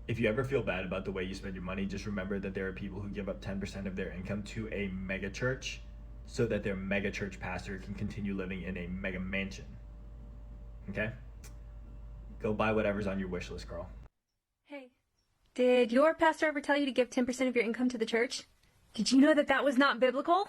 If you ever feel bad about the way you spend your money, just remember that there are people who give up 10% of their income to a mega church so that their mega church pastor can continue living in a mega mansion. Okay? Go buy whatever's on your wish list, girl. Hey, did your pastor ever tell you to give 10% of your income to the church? Did you know that that was not biblical?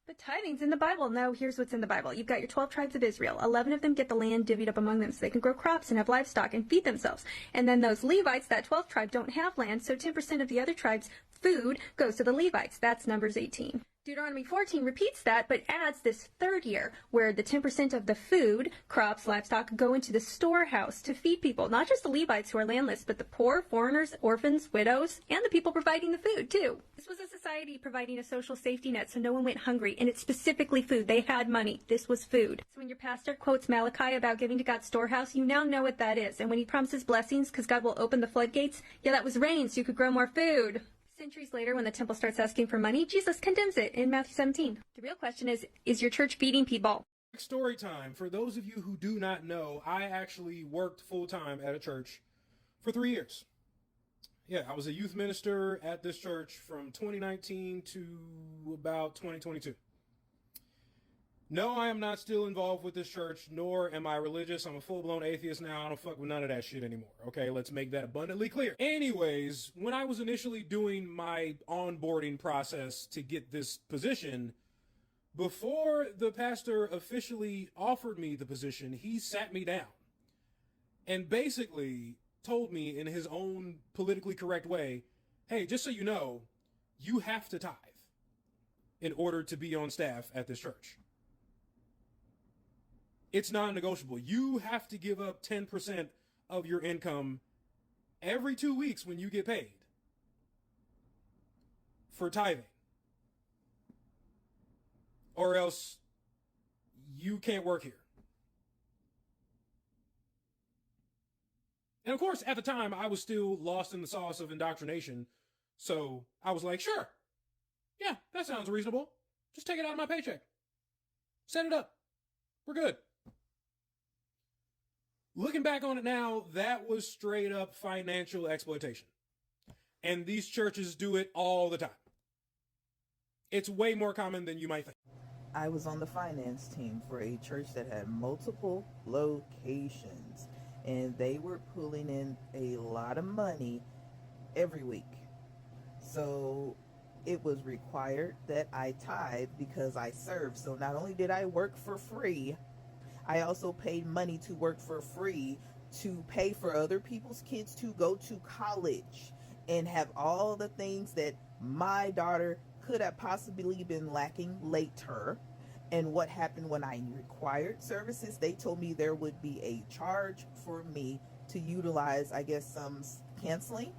But tithing's in the Bible. No, here's what's in the Bible. You've got your 12 tribes of Israel. 11 of them get the land divvied up among them so they can grow crops and have livestock and feed themselves. And then those Levites, that 12th tribe, don't have land, so 10% of the other tribes' food goes to the Levites. That's Numbers 18. Deuteronomy 14 repeats that, but adds this third year, where the 10% of the food, crops, livestock, go into the storehouse to feed people. Not just the Levites who are landless, but the poor, foreigners, orphans, widows, and the people providing the food, too. This was a society providing a social safety net so no one went hungry, and it's specifically food. They had money. This was food. So when your pastor quotes Malachi about giving to God's storehouse, you now know what that is. And when he promises blessings because God will open the floodgates, yeah, that was rain so you could grow more food. Centuries later, when the temple starts asking for money, Jesus condemns it in Matthew 17. The real question is your church feeding people? Story time. For those of you who do not know, I actually worked full-time at a church for 3 years. Yeah, I was a youth minister at this church from 2019 to about 2022. No, I am not still involved with this church, nor am I religious. I'm a full-blown atheist now. I don't fuck with none of that shit anymore. Okay, let's make that abundantly clear. Anyways, when I was initially doing my onboarding process to get this position, before the pastor officially offered me the position, he sat me down and basically told me in his own politically correct way, hey, just so you know, you have to tithe in order to be on staff at this church. It's non-negotiable. You have to give up 10% of your income every 2 weeks when you get paid for tithing. Or else you can't work here. And of course, at the time, I was still lost in the sauce of indoctrination. So I was like, sure. Yeah, that sounds reasonable. Just take it out of my paycheck. Set it up. We're good. Looking back on it now, that was straight up financial exploitation. And these churches do it all the time. It's way more common than you might think. I was on the finance team for a church that had multiple locations, and they were pulling in a lot of money every week. So it was required that I tithe because I served. So not only did I work for free, I also paid money to work for free to pay for other people's kids to go to college and have all the things that my daughter could have possibly been lacking later. And what happened when I required services, they told me there would be a charge for me to utilize, I guess, some canceling.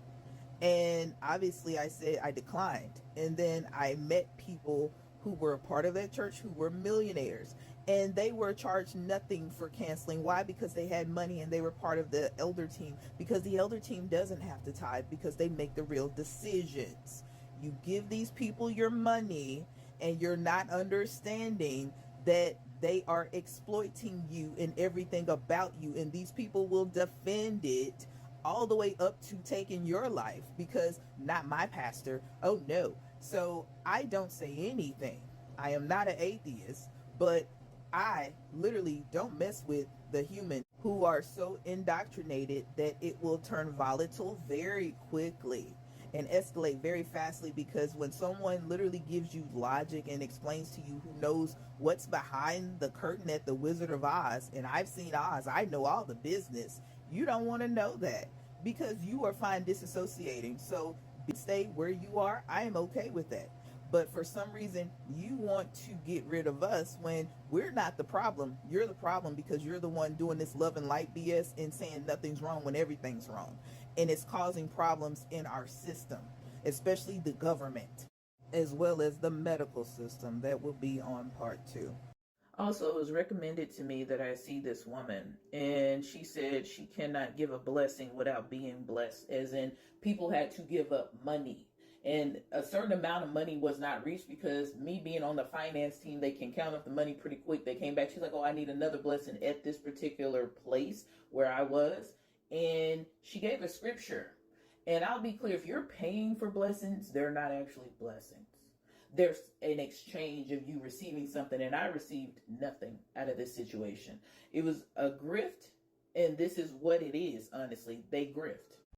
And obviously I said I declined. And then I met people who were a part of that church who were millionaires. And they were charged nothing for canceling. Why? Because they had money and they were part of the elder team. Because the elder team doesn't have to tithe because they make the real decisions. You give these people your money and you're not understanding that they are exploiting you and everything about you. And these people will defend it all the way up to taking your life because not my pastor. Oh no. So I don't say anything. I am not an atheist, but I literally don't mess with the human who are so indoctrinated that it will turn volatile very quickly and escalate very fastly, because when someone literally gives you logic and explains to you who knows what's behind the curtain at the Wizard of Oz, and I've seen Oz, I know all the business, you don't want to know that because you are fine disassociating. So stay where you are. I am okay with that. But for some reason, you want to get rid of us when we're not the problem. You're the problem because you're the one doing this love and light BS and saying nothing's wrong when everything's wrong. And it's causing problems in our system, especially the government, as well as the medical system. That will be on part 2. Also, it was recommended to me that I see this woman, and she said she cannot give a blessing without being blessed, as in people had to give up money. And a certain amount of money was not reached because me being on the finance team, they can count up the money pretty quick. They came back. She's like, oh, I need another blessing at this particular place where I was. And she gave a scripture. And I'll be clear, if you're paying for blessings, they're not actually blessings. There's an exchange of you receiving something, and I received nothing out of this situation. It was a grift, and this is what it is, honestly. They grift.